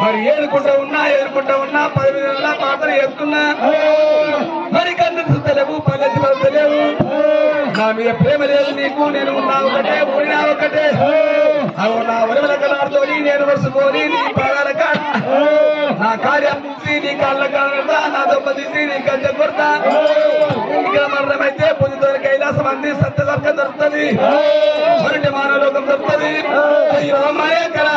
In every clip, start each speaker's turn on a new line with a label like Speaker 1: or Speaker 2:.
Speaker 1: మరి ఏడుకుంటా ఉన్నా 10 నెలల పాత్ర వేసుకున్నా మరి కన్ను చూస్తలేవు పల్లెత్తి పడతలేవు నా మీద ప్రేమ లేదు నీకు నేను ఉన్నా ఒకటే ఊరినా ఒకటే అవు నా వరవల కళతో నేను వరుసుకొని నీ పాదాల కాడ నా కార్యం చూసి నీ కాళ్ళ కాడతా నా దొప్ప తీసి నీ కంచె కొడతా ఇక్కడ మరణమైతే పొద్దుతో కైలాసం అంది సత్య సర్గం దొరుకుతుంది మరుండి మానవలోకం దొరుకుతుంది అయ్యో మాయ ఎక్కడ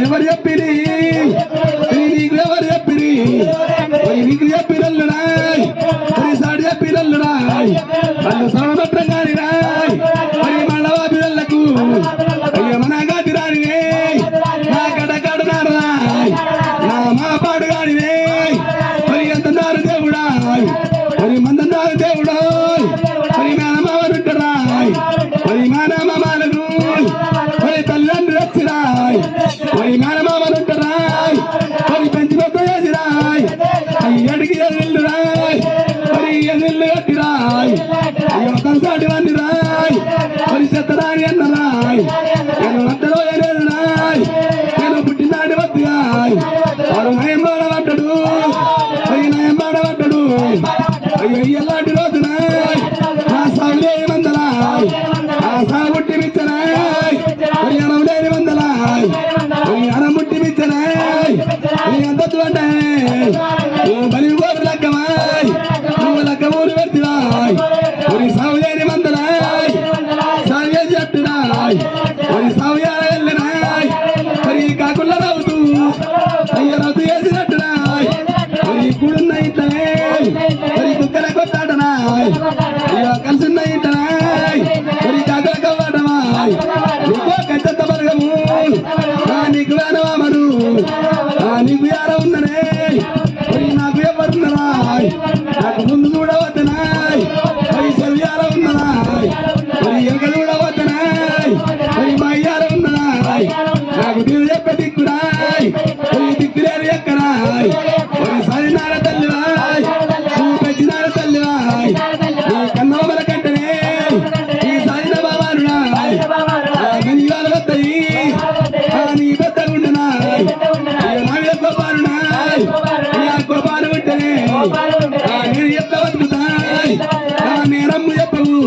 Speaker 1: ఎవరు చెప్పిరి ఎవరు చెప్పిరి నీకు చెప్పిరల్లుడా సాడి చెప్పిరల్లుడా వాళ్ళు సమపత్రం కాని రాయ్ మరి మళ్ళవా పిల్లలకు అయ్యో మన గాటి రానివే నా కడకాడు నారాయ్ నా మా పాడు కానివే మరి ఎంతన్నారు దేవుడా మరి మందన్నారు దేవుడు మరి మేనమావరుంటరాయ్ మరి మేనమామాలకు మరి తల్లిదండ్రులు వచ్చిరాయ్ మరి మేనమామలుంటరాయ్ మరి పెంచి పెద్ద చేసిరాయ్ అడిగి ఎల్లు రాయ్ మరి ఎల్లు కట్టిరాయ్ అయ్యో తలసాటి వాడిని రాయ్ మరి చెత్త నేను మధ్యలో ఏలేదు నేను పుట్టినాడు వద్దుగా వాడు నయం పాడబడ్డాడు నయం పాడబడ్డాడు అయ్యో ఎలాంటి రోజున నా సాగు లేని వందల ఆ సాగు పుట్టి మిచ్చనాయ్ అనం లేని వందల అనం పుట్టి మిచ్చనాయ్ అంతద్దు అంటే బలి ఊరు లగ్గమాయ్ నువ్వు లగ్గ ఊరు పెడుతున్నాయ్ సాగు లేని వందలాయ్ సాగు చేసి చెప్తున్నాయ్ సాగు వెళ్ళినాయ్ మరి కాకుండా రవ్వుతూ అయ్యో రద్దు చేసినట్టున్నాయ్ మరి ఇప్పుడున్న ఇంటనే మరి కుక్కల కొట్టాడనాయ్ అయ్యో కలిసిన్న ఇంటనాయ్ మరి కాకుల కవ్వాడమాయ్ నీకో కచ్చంత బలగము నీకు వేనవామడు నీకు యార ఉందనే మరి నాకు ఎవరున్నారాయ్ నాకు ముందు చూడవద్దనాయ్ మరి చెవియార ఉన్నదాయ్ మరి ఎనక చూడవద్దనాయ్ మరి మా అయ్యార ఉన్నదాయ్ నాకు నీరు చెప్పే దిక్కురాయ్ మరి దిక్కులేరు ఎక్కరాయ్ మరి సరినార తల్లివాయ్ నువ్వు పెంచినార తల్లివాయ్ నీ కన్నవల కంటనే ఈ సాయిన బాబానుడాయ్ నీ వాళ్ళ వద్దయి నీ పెద్దగుండనాయ్ నా మీద గోపానుడాయ్ నీ గోపాను ఉంటేనే నేను ఎట్లా బతుకుతాయ్ నేరమ్ము చెప్పవు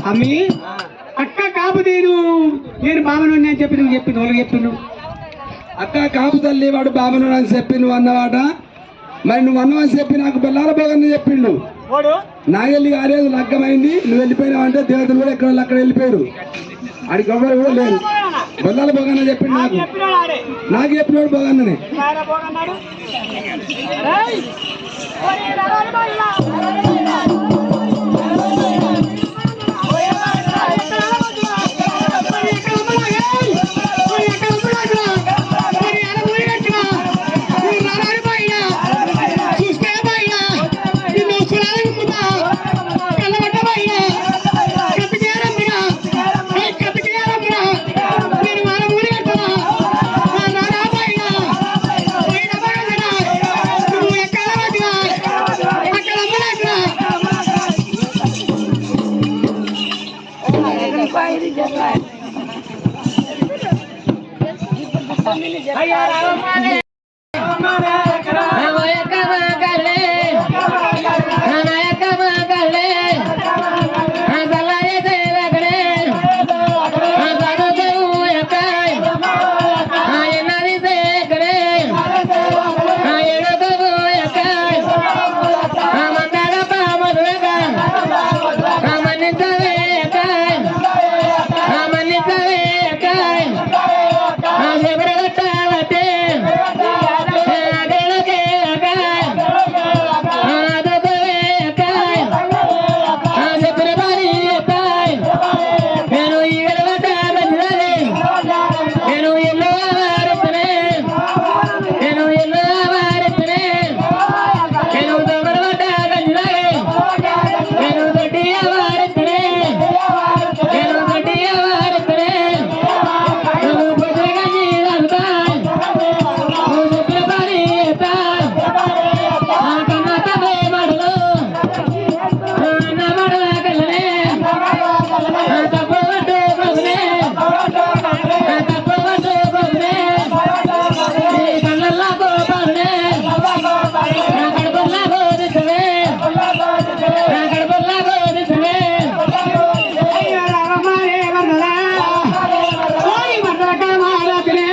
Speaker 2: అమ్మి అక్క కాపుతే నేను బామను అని చెప్పి నువ్వు చెప్పి వాళ్ళకి చెప్తున్నావు
Speaker 1: అక్క కాపు తల్లి వాడు బాబను అని చెప్పి నువ్వు అన్నవాట మరి నువ్వు అన్నవని చెప్పి నాకు బెల్లాల పోగని చెప్పిండు నాగెళ్ళి కాలేదు లగ్గమైంది నువ్వు వెళ్ళిపోయినావు అంటే దేవతలు కూడా ఎక్కడ అక్కడ వెళ్ళిపోయారు ఆడికి ఎవరు కూడా లేరు బెల్లాల పోగన్న చెప్పిండు నాకు చెప్పినాడు పోగన్ననే
Speaker 3: Hey,
Speaker 2: వరదరా ఓయ్ వరదక మాలతినే